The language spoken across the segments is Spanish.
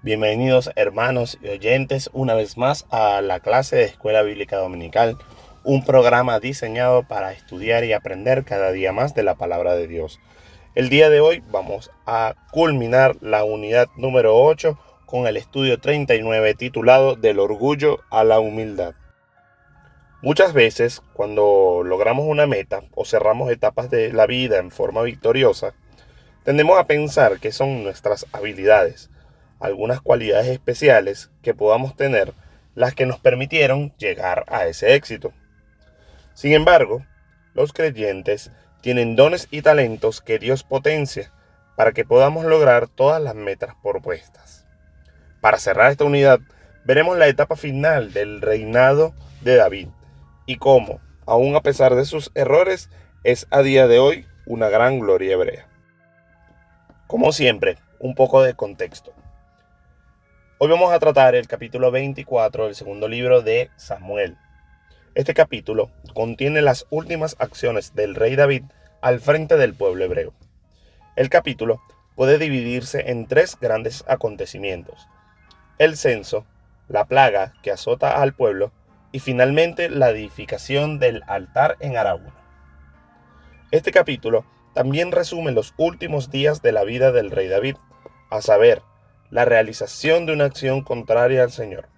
Bienvenidos hermanos y oyentes una vez más a la clase de Escuela Bíblica Dominical, un programa diseñado para estudiar y aprender cada día más de la palabra de Dios. El día de hoy vamos a culminar la unidad número 8 con el estudio 39 titulado Del orgullo a la humildad. Muchas veces cuando logramos una meta o cerramos etapas de la vida en forma victoriosa, tendemos a pensar que son nuestras habilidades, algunas cualidades especiales que podamos tener, las que nos permitieron llegar a ese éxito. Sin embargo, los creyentes tienen dones y talentos que Dios potencia para que podamos lograr todas las metas propuestas. Para cerrar esta unidad, veremos la etapa final del reinado de David y cómo, aun a pesar de sus errores, es a día de hoy una gran gloria hebrea. Como siempre, un poco de contexto. Hoy vamos a tratar el capítulo 24 del segundo libro de Samuel. Este capítulo contiene las últimas acciones del rey David al frente del pueblo hebreo. El capítulo puede dividirse en tres grandes acontecimientos: el censo, la plaga que azota al pueblo y finalmente la edificación del altar en Araúna. Este capítulo también resume los últimos días de la vida del rey David, a saber, la realización de una acción contraria al Señor,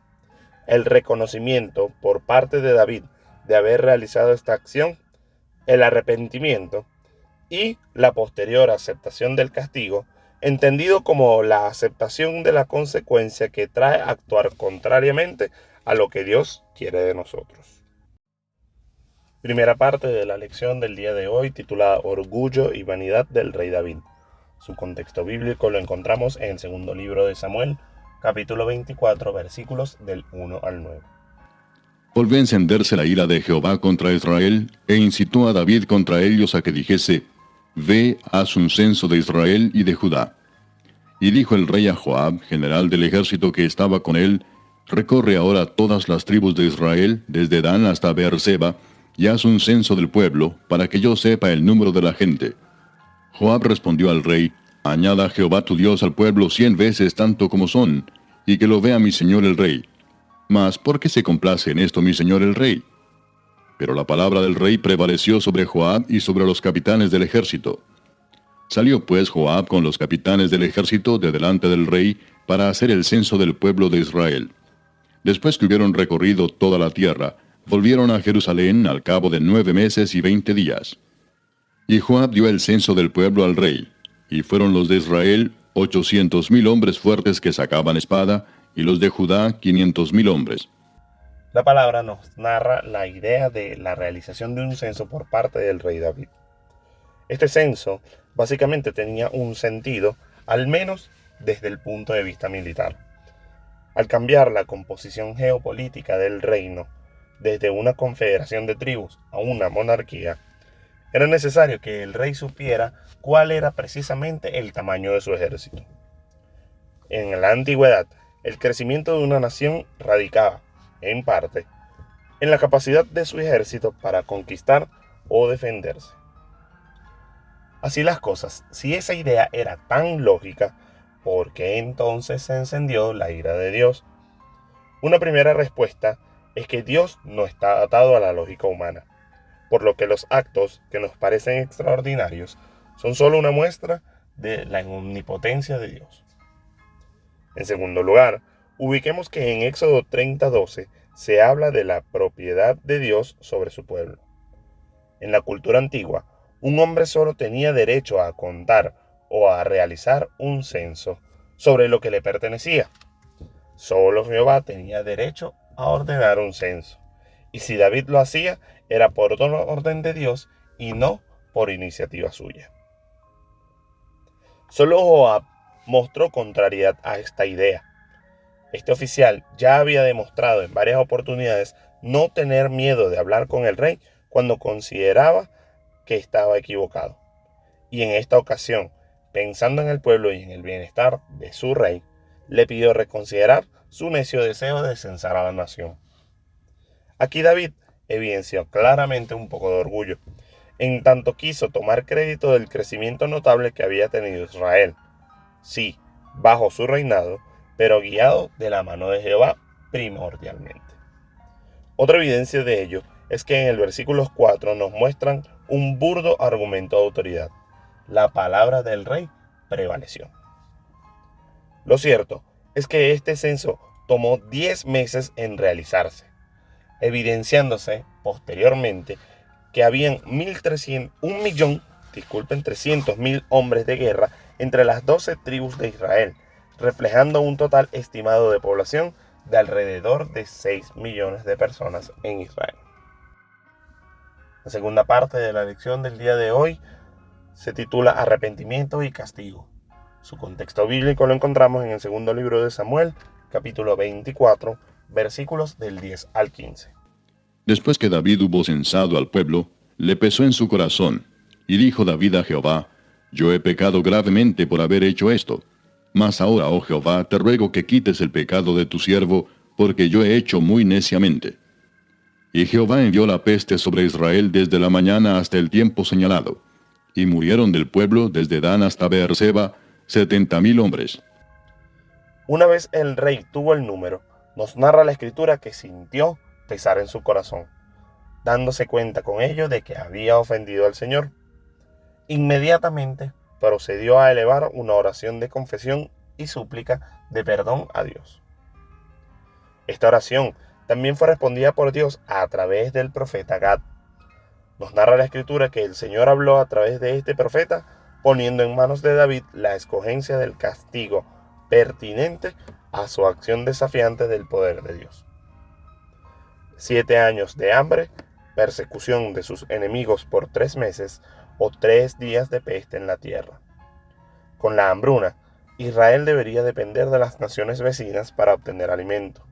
el reconocimiento por parte de David de haber realizado esta acción, el arrepentimiento y la posterior aceptación del castigo, entendido como la aceptación de la consecuencia que trae actuar contrariamente a lo que Dios quiere de nosotros. Primera parte de la lección del día de hoy, titulada Orgullo y vanidad del rey David. Su contexto bíblico lo encontramos en el segundo libro de Samuel, capítulo 24, versículos del 1 al 9. Volvió a encenderse la ira de Jehová contra Israel, e incitó a David contra ellos a que dijese: Ve, haz un censo de Israel y de Judá. Y dijo el rey a Joab, general del ejército que estaba con él: Recorre ahora todas las tribus de Israel, desde Dan hasta Beerseba, y haz un censo del pueblo, para que yo sepa el número de la gente. Joab respondió al rey: Añada Jehová tu Dios al pueblo 100 veces tanto como son, y que lo vea mi señor el rey. Mas, ¿por qué se complace en esto mi señor el rey? Pero la palabra del rey prevaleció sobre Joab y sobre los capitanes del ejército. Salió pues Joab con los capitanes del ejército de delante del rey para hacer el censo del pueblo de Israel. Después que hubieron recorrido toda la tierra, volvieron a Jerusalén al cabo de 9 meses y 20 días. Y Joab dio el censo del pueblo al rey, y fueron los de Israel 800,000 hombres fuertes que sacaban espada, y los de Judá 500,000 hombres. La palabra nos narra la idea de la realización de un censo por parte del rey David. Este censo básicamente tenía un sentido, al menos desde el punto de vista militar. Al cambiar la composición geopolítica del reino desde una confederación de tribus a una monarquía, era necesario que el rey supiera cuál era precisamente el tamaño de su ejército. En la antigüedad, el crecimiento de una nación radicaba, en parte, en la capacidad de su ejército para conquistar o defenderse. Así las cosas, si esa idea era tan lógica, ¿por qué entonces se encendió la ira de Dios? Una primera respuesta es que Dios no está atado a la lógica humana, por lo que los actos que nos parecen extraordinarios son solo una muestra de la omnipotencia de Dios. En segundo lugar, ubiquemos que en Éxodo 30:12 se habla de la propiedad de Dios sobre su pueblo. En la cultura antigua, un hombre solo tenía derecho a contar o a realizar un censo sobre lo que le pertenecía. Solo Jehová tenía derecho a ordenar un censo. Y si David lo hacía, era por orden de Dios y no por iniciativa suya. Solo Joab mostró contrariedad a esta idea. Este oficial ya había demostrado en varias oportunidades no tener miedo de hablar con el rey cuando consideraba que estaba equivocado. Y en esta ocasión, pensando en el pueblo y en el bienestar de su rey, le pidió reconsiderar su necio deseo de censar a la nación. Aquí David evidenció claramente un poco de orgullo, en tanto quiso tomar crédito del crecimiento notable que había tenido Israel. Sí, bajo su reinado, pero guiado de la mano de Jehová primordialmente. Otra evidencia de ello es que en el versículo 4 nos muestran un burdo argumento de autoridad. La palabra del rey prevaleció. Lo cierto es que este censo tomó 10 meses en realizarse, evidenciándose posteriormente que habían 300.000 hombres de guerra entre las 12 tribus de Israel, reflejando un total estimado de población de alrededor de 6 millones de personas en Israel. La segunda parte de la lección del día de hoy se titula Arrepentimiento y castigo. Su contexto bíblico lo encontramos en el segundo libro de Samuel, capítulo 24, versículos del 10 al 15. Después que David hubo censado al pueblo, le pesó en su corazón, y dijo David a Jehová: Yo he pecado gravemente por haber hecho esto. Mas ahora, oh Jehová, te ruego que quites el pecado de tu siervo, porque yo he hecho muy neciamente. Y Jehová envió la peste sobre Israel desde la mañana hasta el tiempo señalado, y murieron del pueblo desde Dan hasta Beerseba 70.000 hombres. Una vez el rey tuvo el número, nos narra la escritura que sintió pesar en su corazón, dándose cuenta con ello de que había ofendido al Señor. Inmediatamente procedió a elevar una oración de confesión y súplica de perdón a Dios. Esta oración también fue respondida por Dios a través del profeta Gad. Nos narra la escritura que el Señor habló a través de este profeta, poniendo en manos de David la escogencia del castigo pertinente a su acción desafiante del poder de Dios. 7 años de hambre, persecución de sus enemigos por 3 meses o 3 días de peste en la tierra. Con la hambruna, Israel debería depender de las naciones vecinas para obtener alimento.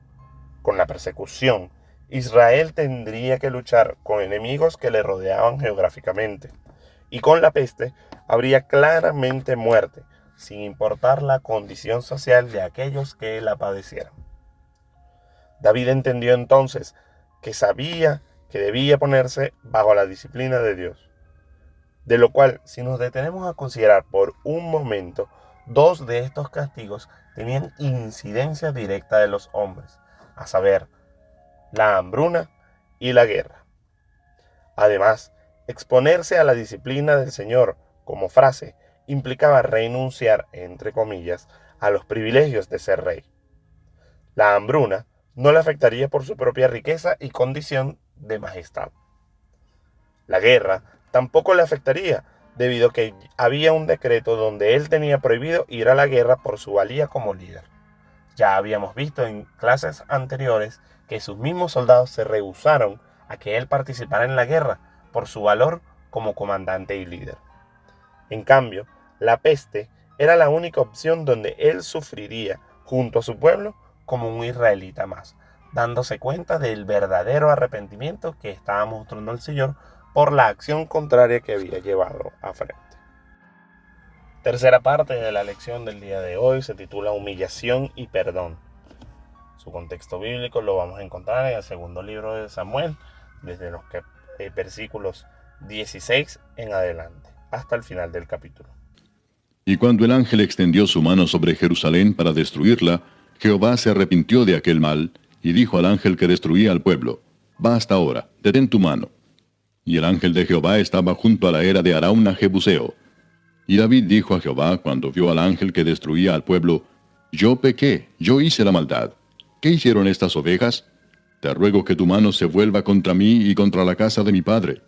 Con la persecución, Israel tendría que luchar con enemigos que le rodeaban geográficamente. Y con la peste, habría claramente muerte, sin importar la condición social de aquellos que la padecieran. David entendió entonces que sabía que debía ponerse bajo la disciplina de Dios. De lo cual, si nos detenemos a considerar por un momento, 2 de estos castigos tenían incidencia directa de los hombres, a saber, la hambruna y la guerra. Además, exponerse a la disciplina del Señor como frase implicaba renunciar, entre comillas, a los privilegios de ser rey. La hambruna no le afectaría por su propia riqueza y condición de majestad. La guerra tampoco le afectaría, debido a que había un decreto donde él tenía prohibido ir a la guerra por su valía como líder. Ya habíamos visto en clases anteriores que sus mismos soldados se rehusaron a que él participara en la guerra por su valor como comandante y líder. En cambio, la peste era la única opción donde él sufriría junto a su pueblo como un israelita más, dándose cuenta del verdadero arrepentimiento que estaba mostrando el Señor por la acción contraria que había llevado a frente. Tercera parte de la lección del día de hoy se titula Humillación y perdón. Su contexto bíblico lo vamos a encontrar en el segundo libro de Samuel, desde los versículos 16 en adelante, hasta el final del capítulo. Y cuando el ángel extendió su mano sobre Jerusalén para destruirla, Jehová se arrepintió de aquel mal, y dijo al ángel que destruía al pueblo: Basta ahora, detén tu mano. Y el ángel de Jehová estaba junto a la era de Arauna Jebuseo. Y David dijo a Jehová cuando vio al ángel que destruía al pueblo: Yo pequé, yo hice la maldad. ¿Qué hicieron estas ovejas? Te ruego que tu mano se vuelva contra mí y contra la casa de mi padre.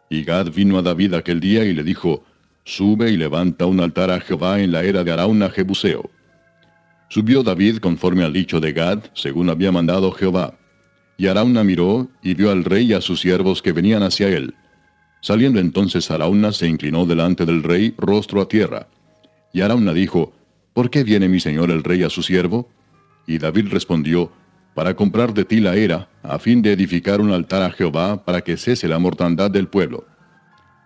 Y Gad vino a David aquel día y le dijo: Sube y levanta un altar a Jehová en la era de Arauna Jebuseo. Subió David conforme al dicho de Gad, según había mandado Jehová. Y Arauna miró y vio al rey y a sus siervos que venían hacia él. Saliendo entonces Arauna se inclinó delante del rey, rostro a tierra. Y Arauna dijo: ¿Por qué viene mi señor el rey a su siervo? Y David respondió: Para comprar de ti la era, a fin de edificar un altar a Jehová, para que cese la mortandad del pueblo.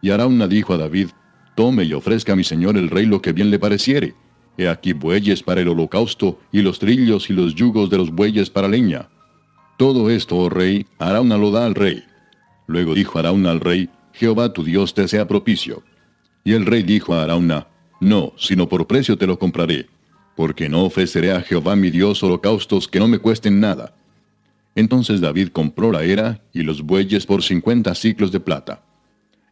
Y Arauna dijo a David: Tome y ofrezca a mi señor el rey lo que bien le pareciere. He aquí bueyes para el holocausto, y los trillos y los yugos de los bueyes para leña. Todo esto, oh rey, Arauna lo da al rey. Luego dijo Arauna al rey: Jehová tu Dios te sea propicio. Y el rey dijo a Arauna: No, sino por precio te lo compraré. porque no ofreceré a Jehová mi Dios holocaustos que no me cuesten nada. Entonces David compró la era y los bueyes por 50 siclos de plata.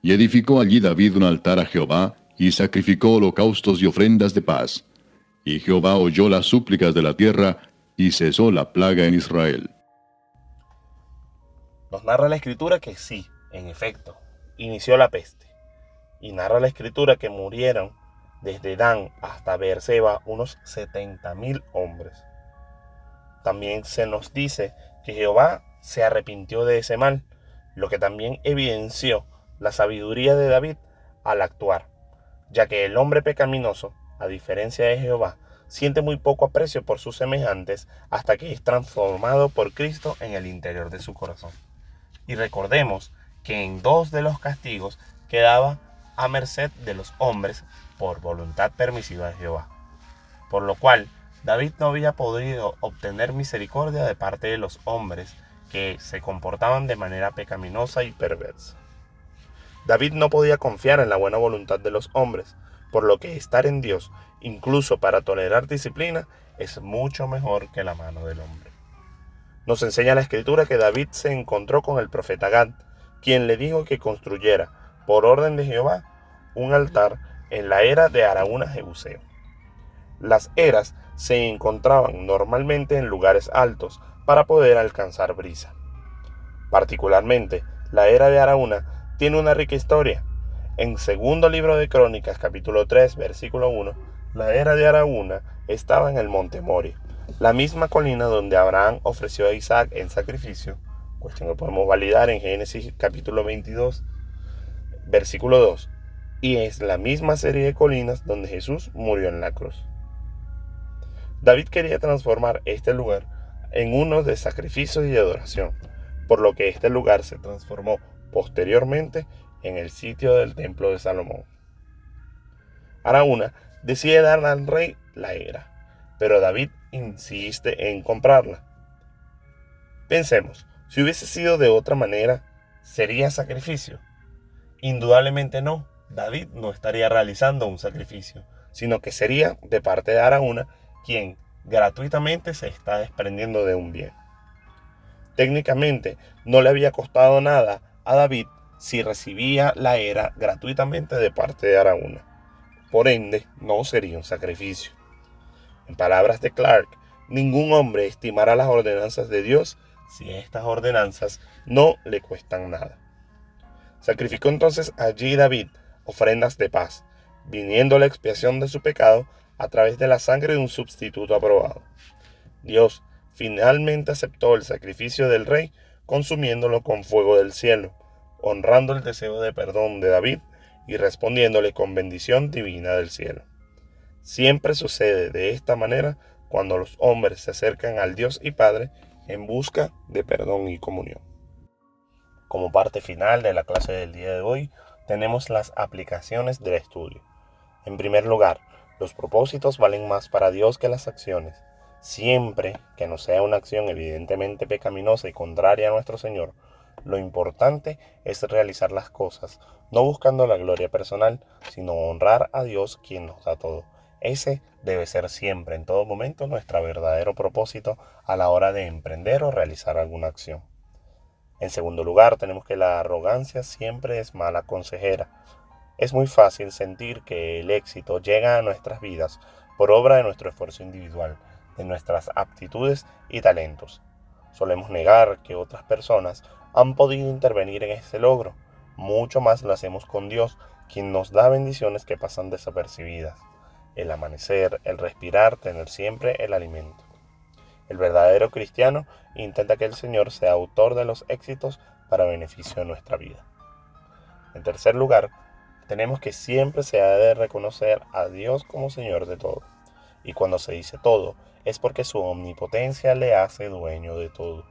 Y edificó allí David un altar a Jehová, y sacrificó holocaustos y ofrendas de paz. Y Jehová oyó las súplicas de la tierra, y cesó la plaga en Israel. Nos narra la escritura que sí, en efecto, inició la peste. Y narra la escritura que murieron desde Dan hasta Beerseba unos 70,000 hombres. También se nos dice que Jehová se arrepintió de ese mal, lo que también evidenció la sabiduría de David al actuar, ya que el hombre pecaminoso, a diferencia de Jehová, siente muy poco aprecio por sus semejantes hasta que es transformado por Cristo en el interior de su corazón. Y recordemos que en 2 de los castigos quedaba a merced de los hombres por voluntad permisiva de Jehová, por lo cual David no había podido obtener misericordia de parte de los hombres que se comportaban de manera pecaminosa y perversa. David no podía confiar en la buena voluntad de los hombres, por lo que estar en Dios, incluso para tolerar disciplina, es mucho mejor que la mano del hombre. Nos enseña la escritura que David se encontró con el profeta Gad, quien le dijo que construyera, por orden de Jehová, un altar en la era de Araúna Jebuseo. Las eras se encontraban normalmente en lugares altos para poder alcanzar brisa. Particularmente, la era de Araúna tiene una rica historia. En segundo libro de Crónicas, capítulo 3, versículo 1, la era de Araúna estaba en el monte Mori, la misma colina donde Abraham ofreció a Isaac en sacrificio, cuestión que podemos validar en Génesis capítulo 22, versículo 2, y es la misma serie de colinas donde Jesús murió en la cruz. David quería transformar este lugar en uno de sacrificio y adoración, por lo que este lugar se transformó posteriormente en el sitio del templo de Salomón. Araúna decide darle al rey la era, pero David insiste en comprarla. Pensemos, si hubiese sido de otra manera, ¿sería sacrificio? Indudablemente no. David no estaría realizando un sacrificio, sino que sería de parte de Araúna quien gratuitamente se está desprendiendo de un bien. Técnicamente no le había costado nada a David si recibía la era gratuitamente de parte de Araúna. Por ende, no sería un sacrificio. En palabras de Clark, ningún hombre estimará las ordenanzas de Dios si estas ordenanzas no le cuestan nada. Sacrificó entonces allí David ofrendas de paz, viniendo la expiación de su pecado a través de la sangre de un sustituto aprobado. Dios finalmente aceptó el sacrificio del rey, consumiéndolo con fuego del cielo, honrando el deseo de perdón de David y respondiéndole con bendición divina del cielo. Siempre sucede de esta manera cuando los hombres se acercan al Dios y Padre en busca de perdón y comunión. Como parte final de la clase del día de hoy, tenemos las aplicaciones del estudio. En primer lugar, los propósitos valen más para Dios que las acciones. Siempre que no sea una acción evidentemente pecaminosa y contraria a nuestro Señor, lo importante es realizar las cosas, no buscando la gloria personal, sino honrar a Dios quien nos da todo. Ese debe ser siempre, en todo momento, nuestro verdadero propósito a la hora de emprender o realizar alguna acción. En segundo lugar, tenemos que la arrogancia siempre es mala consejera. Es muy fácil sentir que el éxito llega a nuestras vidas por obra de nuestro esfuerzo individual, de nuestras aptitudes y talentos. Solemos negar que otras personas han podido intervenir en este logro. Mucho más lo hacemos con Dios, quien nos da bendiciones que pasan desapercibidas. El amanecer, el respirar, tener siempre el alimento. El verdadero cristiano intenta que el Señor sea autor de los éxitos para beneficio de nuestra vida. En tercer lugar, tenemos que siempre se ha de reconocer a Dios como Señor de todo. Y cuando se dice todo, es porque su omnipotencia le hace dueño de todo.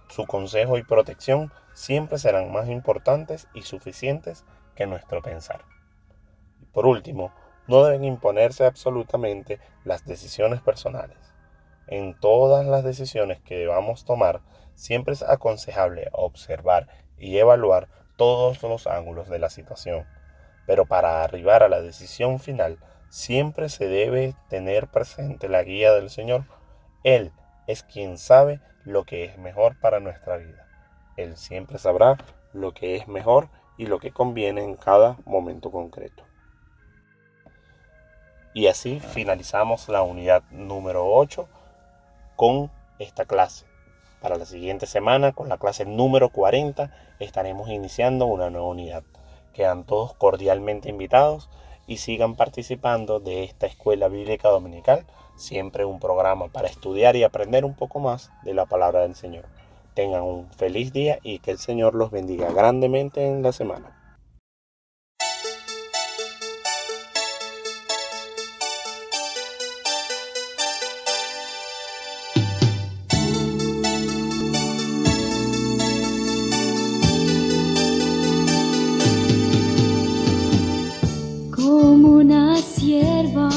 Su consejo y protección siempre serán más importantes y suficientes que nuestro pensar. Y por último, no deben imponerse absolutamente las decisiones personales. En todas las decisiones que debamos tomar, siempre es aconsejable observar y evaluar todos los ángulos de la situación. Pero para arribar a la decisión final, Siempre se debe tener presente la guía del Señor. Él es quien sabe lo que es mejor para nuestra vida. Él siempre sabrá lo que es mejor y lo que conviene en cada momento concreto. Y así finalizamos la unidad número 8 con esta clase. Para la siguiente semana, con la clase número 40, estaremos iniciando una nueva unidad. Quedan todos cordialmente invitados y sigan participando de esta escuela bíblica dominical, siempre un programa para estudiar y aprender un poco más de la palabra del Señor. Tengan un feliz día y que el Señor los bendiga grandemente en la semana. Como una sierva,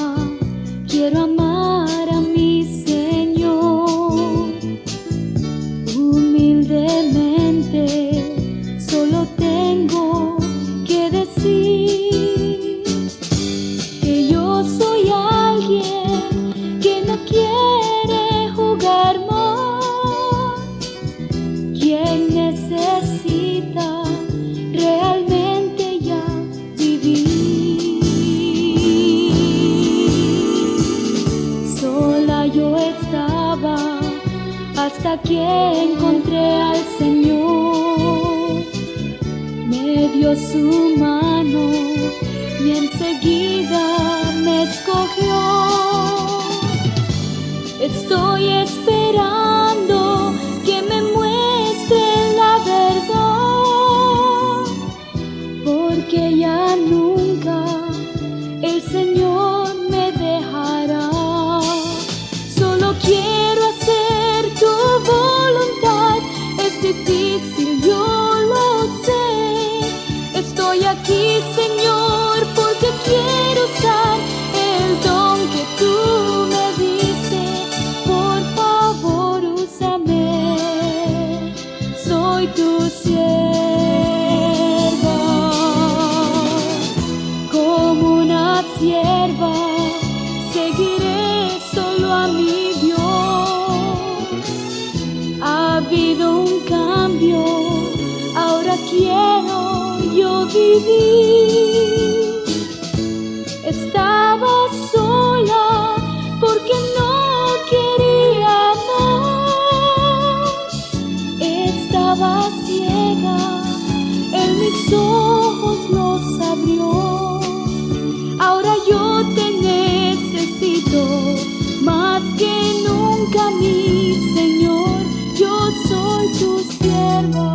quiero amar a mi Señor. Humildemente, solo tengo que decir que yo soy alguien que no quiere jugar más, quien necesita realmente ya vivir. Yo estaba hasta que encontré al Señor. Me dio su mano y enseguida me escogió. Estoy esperando que me muestre la verdad, porque ya nunca el Señor me dejará. Quiero hacer tu voluntad, es difícil, yo lo sé. Estoy aquí, Señor, porque quiero usar el don que tú me diste. Por favor, úsame, soy tu sierva. Como una sierva, seguiré solo a mí. Ha habido un cambio, ahora quiero yo vivir. Estaba sola porque no quería más. Estaba ciega, Él mis ojos los abrió. Ahora yo te necesito más que nunca, mi Señor. Yo soy tu sierva.